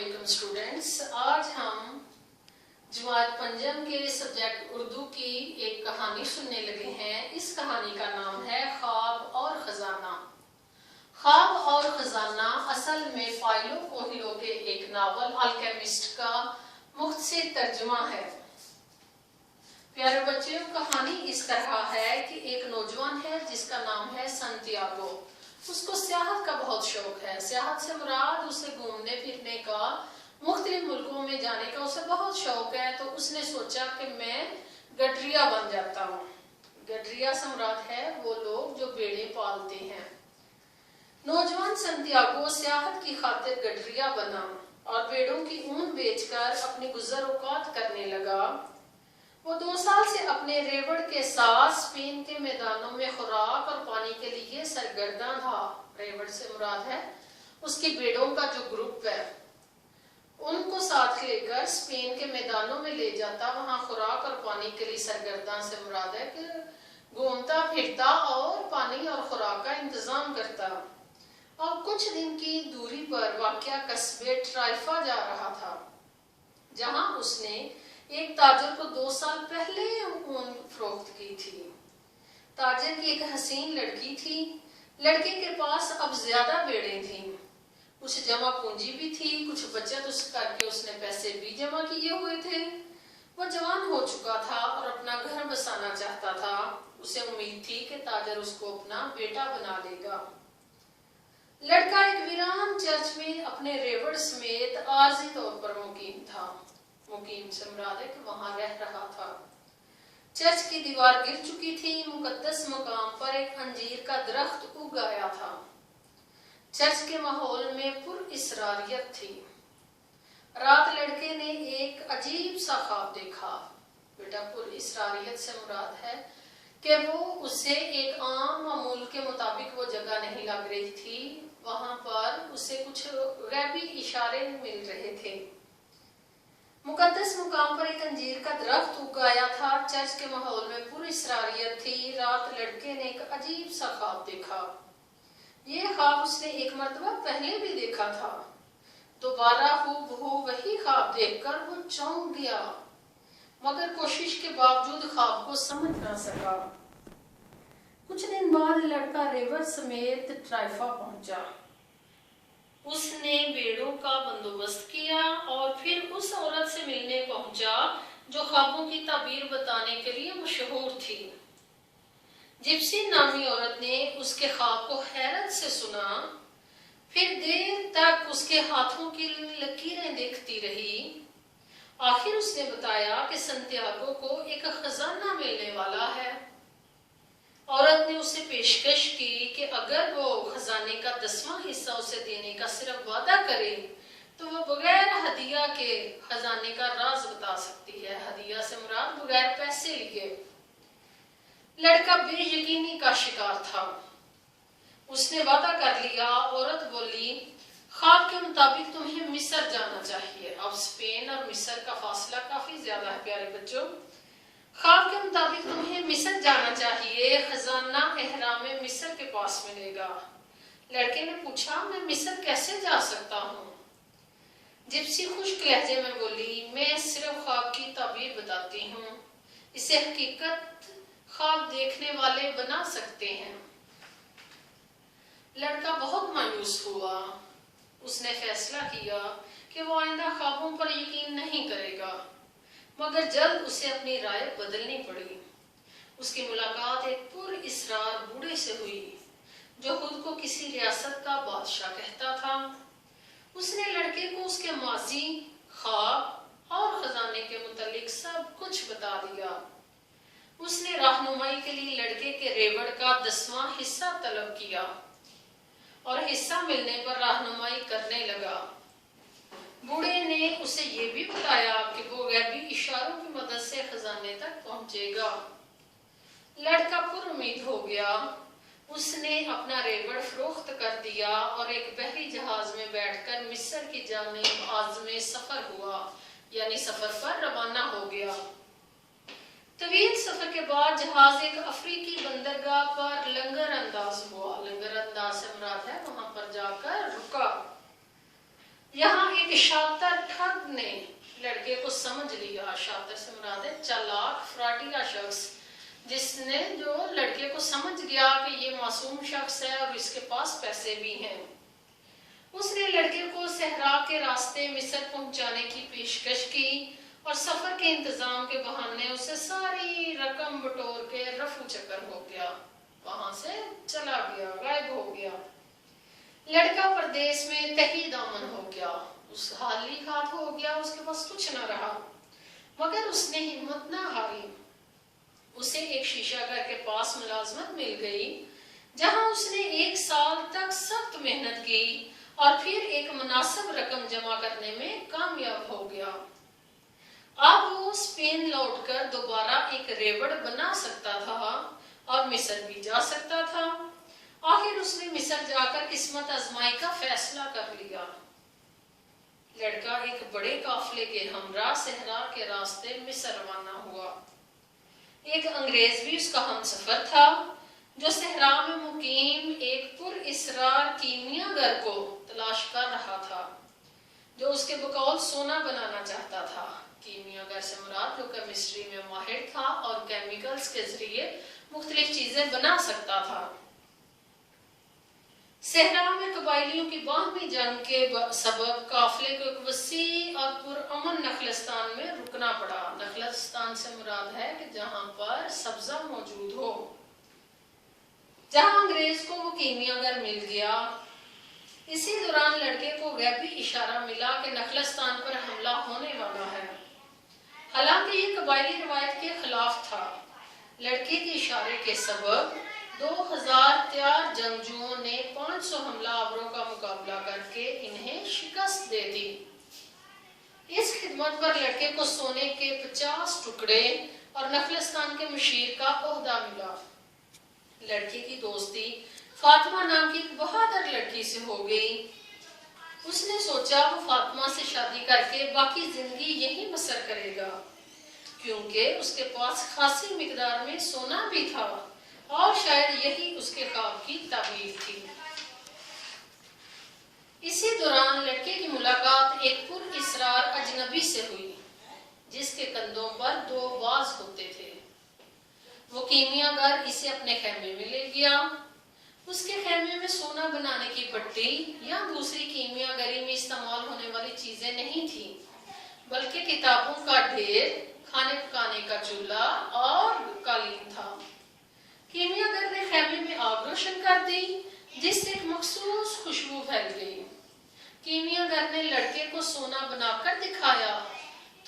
वालेकुम स्टूडेंट्स। आज हम जमात पंजम के सब्जेक्ट उर्दू की एक कहानी सुनने लगे हैं। इस कहानी का नाम है ख्वाब और खजाना। ख्वाब और खजाना असल में पाइलो कोएल्हो के एक नावल अल्केमिस्ट का मुख्तसर तर्जुमा है। प्यारे बच्चों, कहानी इस तरह है कि एक नौजवान है जिसका नाम है संतियागो। उसको सियाहत का बहुत शौक है। सियाहत से मुराद उसे घूमने फिरने का, मुख्तलिफ मुल्कों में जाने का उसे बहुत शौक है। तो उसने सोचा कि मैं गडरिया बन जाता हूँ। गडरिया से मुराद है वो लोग जो भेड़ें पालते हैं। नौजवान संतियागो सियाहत की खातिर गडरिया बना और भेड़ों की ऊन बेचकर अपनी गुजर औकात करने लगा। वो 2 साल से अपने रेवड़ के साथ स्पेन के मैदानों में खुराक और पानी के लिए सरगर्दा था। रेवड़ से मुराद है उसकी भेड़ों का जो ग्रुप है, उनको साथ लेकर स्पेन के मैदानों में ले जाता। वहां खुराक और पानी के लिए सरगर्दा से मुराद है कि घूमता फिरता और पानी और खुराक का इंतजाम करता। और कुछ दिन की दूरी पर वाक़या कस्बे ट्राइफा जा रहा था, जहां उसने एक ताजर को 2 साल पहले ऊन फरोख्त की थी। ताजर की एक हसीन लड़की थी। लड़के के पास अब ज्यादा भेड़ें थीं। कुछ जमा पूंजी भी थी, कुछ बचत करके उसने पैसे भी जमा किए हुए थे। वह जवान हो चुका था और अपना घर बसाना चाहता था। उसे उम्मीद थी कि ताजर उसको अपना बेटा बना लेगा। लड़का एक वीरान चर्च में अपने रेवड़ समेत आर्जी तौर पर मुकीम था। मुकीम से मुराद है कि वहां रह रहा था। चर्च की दीवार गिर चुकी थी। मुकद्दस मकाम पर एक अंजीर का दरख्त उग आया था। चर्च के माहौल में पुरइसरारियत थी। रात लड़के ने एक अजीब सा ख्वाब देखा। बेटा, पुरइसरारियत से मुराद है कि वो उसे एक आम मामूल के मुताबिक वो जगह नहीं लग रही थी। वहां पर उसे कुछ गैबी इशारे मिल रहे थे। मुकद्दस मुकाम पर एक अंजीर का दरख्त उग आया था। चर्च के माहौल में पूरी इसरारियत थी। रात लड़के ने एक अजीब सा ख्वाब देखा। ये ख्वाब उसने एक मर्तबा पहले भी देखा था। दोबारा हूबहू वही ख्वाब देखकर वो चौंक गया, मगर कोशिश के बावजूद ख्वाब को समझ ना सका। कुछ दिन बाद लड़का रेवड़ समेत ट्राइफा पहुंचा। उसने भेड़ों का बंदोबस्त किया और फिर उस औरत से मिलने पहुंचा जो ख्वाबों की ताबीर बताने के लिए मशहूर थी। जिप्सी नामी औरत ने उसके ख्वाब को हैरत से सुना। फिर देर तक उसके हाथों की लकीरें देखती रही। आखिर उसने बताया कि संतियागो को एक खजाना मिलने वाला है। औरत ने उसे पेशकश की कि अगर वो खजाने का 10वां हिस्सा उसे देने का सिर्फ वादा करे तो वो बगैर हदिया के खजाने का राज बता सकती है। हदिया से मुराद बगैर पैसे लिए। लड़का बेयकीनी का शिकार था। उसने वादा कर लिया। औरत बोली, ख्वाब के मुताबिक तुम्हें मिस्र जाना चाहिए। अब स्पेन और मिस्र का फासला काफी ज्यादा है प्यारे बच्चों। ख्वाब के मुताबिक तुम्हें मिस्र जाना चाहिए। खजाना एहराम मिस्र के पास मिलेगा। लड़के ने पूछा, मैं मिस्र कैसे जा सकता हूँ? जिप्सी खुश्क लहजे में बोली, मैं सिर्फ ख्वाब की ताबीर बताती हूँ। इसे हकीकत ख्वाब देखने वाले बना सकते हैं। लड़का बहुत मायूस हुआ। उसने फैसला किया कि वो आइंदा ख्वाबों पर यकीन नहीं करेगा, मगर जल्द उसे अपनी राय बदलनी पड़ी। उसकी मुलाकात एक पुरइसरार बूढ़े से हुई जो खुद को किसी रियासत का बादशाह कहता था। उसने लड़के को उसके माजी, ख्वाब और खजाने के मुतालिक सब कुछ बता दिया। उसने रहनुमाई के लिए लड़के के रेवड़ का 10वां हिस्सा तलब किया और हिस्सा मिलने पर रहनुमाई करने लगा। बूढ़े ने उसे ये भी बताया कि वो गैबी इशारों की मदद से खजाने तक पहुंचेगा। लड़का पुरुम्मीद हो गया। उसने अपना रेवड़ फरोख्त कर दिया और एक बहरी जहाज में बैठकर मिस्र की जानिब आज़मे सफर हुआ, यानी सफर पर रवाना हो गया। तवील सफर के बाद जहाज एक अफ्रीकी बंदरगाह पर लंगर अंदाज हुआ। लंगर अंदाज से मुराद है वहां पर जाकर रुका। यहाँ एक शातिर ठग ने लड़के को समझ लिया। शातिर से मुराद है चालाक फ्राटिया शख्स, जिसने जो लड़के को समझ गया कि ये मासूम शख्स है और इसके पास पैसे भी हैं। उसने लड़के को सहरा के रास्ते मिस्र पहुंचाने की पेशकश की और सफर के इंतजाम के बहाने उसे सारी रकम बटोर के रफू चक्कर हो गया, वहां से चला गया, गायब हो गया। लड़का परदेश में तही दामन हो गया, उस खाली हाथ हो गया, उसके पास कुछ न रहा। मगर उसने हिम्मत न हारी। उसे एक शीशा घर के पास मुलाजमत मिल गई, जहां उसने 1 साल तक सख्त मेहनत की और फिर एक मुनासिब रकम जमा करने में कामयाब हो गया। अब वो स्पेन लौटकर दोबारा एक रेवड़ बना सकता था और मिस्र भी जा सकता था। आखिर उसने मिस्र जाकर किस्मत आजमाई का फैसला कर लिया। लड़का एक बड़े काफिले के हमरा सहरा के रास्ते मिस्र रवाना हुआ। एक अंग्रेज भी उसका हमसफर था, जो सहरा में मुकीम एक पुरइसरार कीमियागर को तलाश कर रहा था, जो उसके बकौल सोना बनाना चाहता था। कीमियागर से मुराद जो केमिस्ट्री में माहिर था और केमिकल्स के जरिए मुख्तलिफ चीजें बना सकता था। सहरा में कबाइलियों की बाहमी जंग के सबब काफिले को एक वसी और पुरअमन नखलस्तान में रुकना पड़ा। नखलस्तान से मुराद है कि जहां पर सब्जा मौजूद हो। जहां अंग्रेज को वो कीमियागर मिल गया, इसी दौरान लड़के को गैबी इशारा मिला कि नखलस्तान पर हमला होने वाला है। हालांकि ये कबायली रिवायत के खिलाफ था। लड़के के इशारे के सबब 2000 तैयार जंगजुओं ने 500 हमलावरों का मुकाबला करके इन्हें शिकस्त दे दी। इस खिदमत पर लड़के को सोने के 50 टुकड़े और नखलस्तान के मुशीर का ओहदा मिला। लड़के की दोस्ती फातिमा नाम की एक बहादुर लड़की से हो गई। उसने सोचा वो फातिमा से शादी करके बाकी जिंदगी यही बसर करेगा, क्योंकि उसके पास खासी मिकदार में सोना भी था और शायद यही उसके ख्वाब की ताबीर थी। इसी दौरान लड़के की मुलाकात एक पुरइसरार अजनबी से हुई, जिसके कंधों पर 2 बाज होते थे। वो कीमियागर इसे अपने खेमे में ले गया। उसके खेमे में सोना बनाने की पट्टी या दूसरी कीमियागरी में इस्तेमाल होने वाली चीजें नहीं थी, बल्कि किताबों का ढेर, खाने पकाने का चूल्हा और कालीन था। कीमियागर ने खेमे में आग रोशन कर दी, जिससे एक मखसूस खुशबू फैल गई। कीमियागर ने लड़के को सोना बनाकर दिखाया,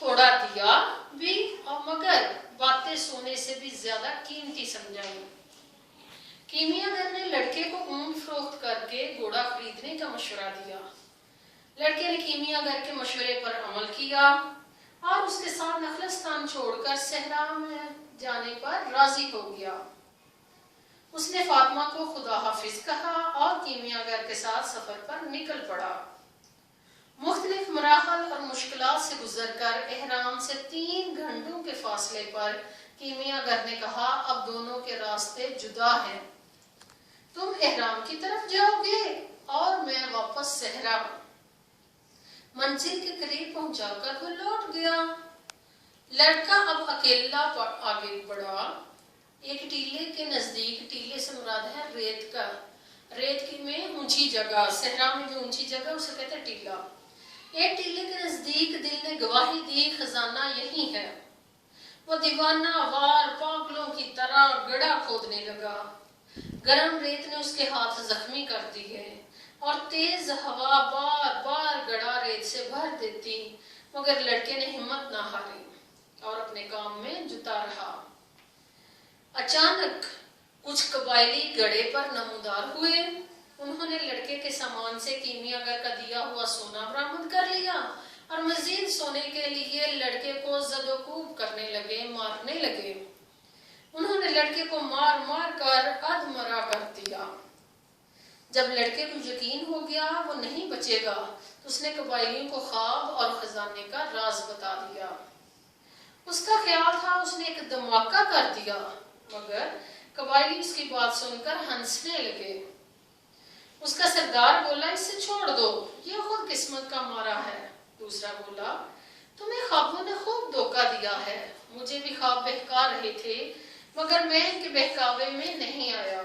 थोड़ा दिया भी, और मगर बातें सोने से भी ज्यादा कीमती समझाई। कीमियागर ने लड़के को ऊंट फरोख्त करके घोड़ा खरीदने का मशवरा दिया। लड़के ने कीमियागर के मशवरे पर अमल किया और उसके साथ नखलस्तान छोड़कर सहरा में जाने पर राजी हो गया। उसने फातिमा को खुदा हाफिज कहा और कीमियागर के साथ सफर पर निकल पड़ा। मुख्तलिफ मराहल और मुश्किलात से गुजरकर एहराम से 3 घंटों के फासले पर कीमियागर ने कहा, अब दोनों के रास्ते जुदा हैं। तुम एहराम की तरफ जाओगे और मैं वापस सहरा। मंजिल के करीब पहुंचाकर वो लौट गया। लड़का अब अकेला आगे बढ़ा। एक टीले के नजदीक, टीले से मुराद है रेत का, रेत की में ऊंची जगह, सहरा में जो ऊंची जगह उसे कहते हैं टीला। एक टीले के नजदीक दिल ने गवाही दी, खजाना यही है। वो दीवाना वार पागलों की तरह गड्ढा खोदने लगा। गरम रेत ने उसके हाथ जख्मी कर दिए और तेज हवा बार बार गड़ा रेत से भर देती, मगर लड़के ने हिम्मत ना हारी और अपने काम में जुटा रहा। अचानक कुछ कबायली गड़े पर नमूदार हुए। उन्होंने लड़के के सामान से कीमियागर का दिया हुआ सोना बरामद कर लिया और मजीद सोने के लिए लड़के को जदोकूब करने लगे, मारने लगे। उन्होंने लड़के को मार मार कर अधमरा कर दिया। जब लड़के को यकीन हो गया वो नहीं बचेगा, तो उसने कबायलियों को ख्वाब और खजाने का राज बता दिया। उसका ख्याल था उसने एक धमाका कर दिया, मगर कबायली उसकी बात सुनकर हंसने लगे। اس کا سردار بولا اسے چھوڑ دو، یہ خود قسمت کا مارا ہے۔ دوسرا بولا تمہیں خوابوں نے خوب دھوکہ دیا ہے، مجھے بھی خواب بہکا رہے تھے مگر میں ان کے بہکاوے میں نہیں آیا۔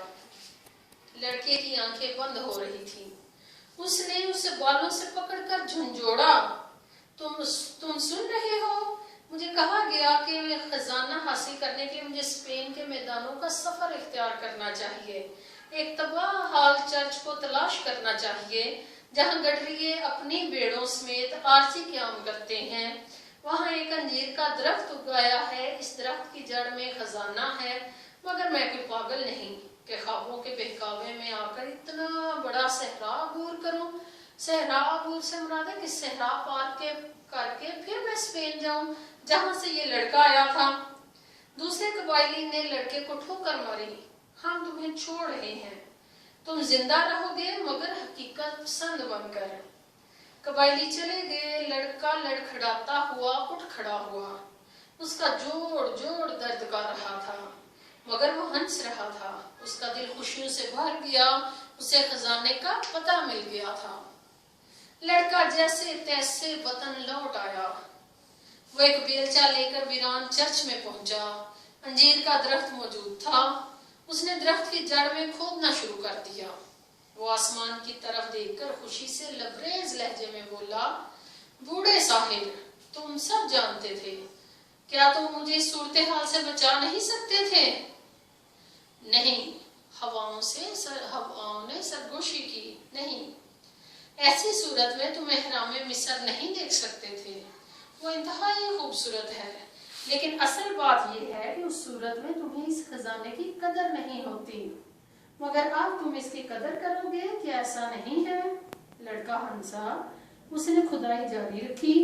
لڑکے کی آنکھیں بند ہو رہی تھی، اس نے اسے بالوں سے پکڑ کر جھنجھوڑا، تم سن رہے ہو؟ مجھے کہا گیا کہ خزانہ حاصل کرنے کے لیے مجھے اسپین کے میدانوں کا سفر اختیار کرنا چاہیے، ایک تباہ حال چرچ کو تلاش کرنا چاہیے جہاں گڈریے اپنی بیڑوں سمیت عارضی قیام کرتے ہیں۔ وہاں ایک انجیر کا درخت اگایا ہے، اس درخت کی جڑ میں خزانہ ہے، مگر میں کوئی پاگل نہیں کہ خوابوں کے بہکاوے میں آ کر اتنا بڑا صحرا عبور کروں۔ صحرا عبور سے مراد ہے کہ صحرا پار کر کے پھر میں اسپین جاؤں جہاں سے یہ لڑکا آیا تھا۔ دوسرے قبائلی نے لڑکے کو ٹھوکر ماری، ہم تمہیں چھوڑ رہے ہیں، تم زندہ رہو گے مگر حقیقت پسند بن کر۔ قبائلی چلے گئے، لڑکا لڑکھڑاتا ہوا اٹھ کھڑا ہوا، اس کا جوڑ جوڑ درد کر رہا تھا مگر وہ ہنس رہا تھا، اس کا دل خوشیوں سے بھر گیا، اسے خزانے کا پتہ مل گیا تھا۔ لڑکا جیسے تیسے وطن لوٹ آیا، وہ ایک بیلچہ لے کر ویران چرچ میں پہنچا، انجیر کا درخت موجود تھا، اس نے درخت کی جڑ میں کھودنا شروع کر دیا۔ وہ آسمان کی طرف دیکھ کر خوشی سے لبریز لہجے میں بولا، بوڑھے ساحر تم سب جانتے تھے، کیا تم مجھے اس صورتحال سے بچا نہیں سکتے تھے؟ نہیں، ہواؤں نے سرگوشی کی، نہیں، ایسی صورت میں تم احرام مصر نہیں دیکھ سکتے تھے، وہ انتہائی خوبصورت ہے، لیکن اصل بات یہ ہے کہ اس صورت میں تمہیں اس خزانے کی قدر نہیں ہوتی، مگر اب تم اس کی قدر کرو گے کہ ایسا نہیں ہے؟ لڑکا ہنسا، اس نے کھدائی جاری رکھی،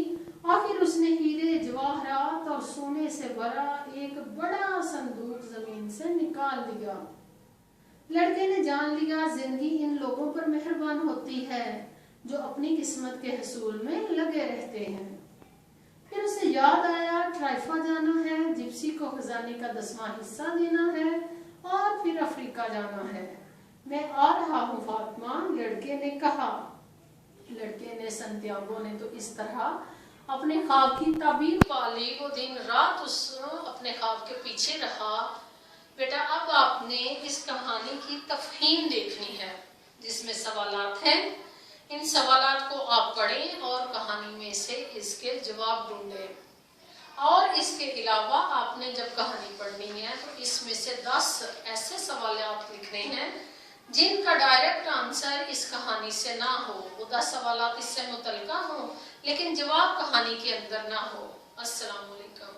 آخر اس نے ہیرے جواہرات اور سونے سے بھرا ایک بڑا صندوق زمین سے نکال لیا۔ لڑکے نے جان لیا زندگی ان لوگوں پر مہربان ہوتی ہے جو اپنی قسمت کے حصول میں لگے رہتے ہیں۔ پھر اسے یاد آیا ٹرائفا جانا ہے، جپسی کو خزانے کا 10واں حصہ دینا ہے اور پھر افریقہ جانا ہے۔ میں آ رہا ہوں فاطمہ، لڑکے نے کہا۔ لڑکے نے سنتیاگو نے تو اس طرح اپنے خواب کی تعبیر پالی، وہ دن رات اپنے خواب کے پیچھے رہا۔ بیٹا اب آپ نے اس کہانی کی تفہیم دیکھنی ہے جس میں سوالات ہیں، ان سوالات کو آپ پڑھیں اور کہانی میں سے اس کے جواب ڈھونڈیں، اور اس کے علاوہ آپ نے جب کہانی پڑھنی ہے تو اس میں سے 10 ایسے سوالات لکھنے ہیں جن کا ڈائریکٹ آنسر اس کہانی سے نہ ہو، وہ 10 سوالات اس سے متعلقہ ہوں لیکن جواب کہانی کے اندر نہ ہو۔ السلام علیکم۔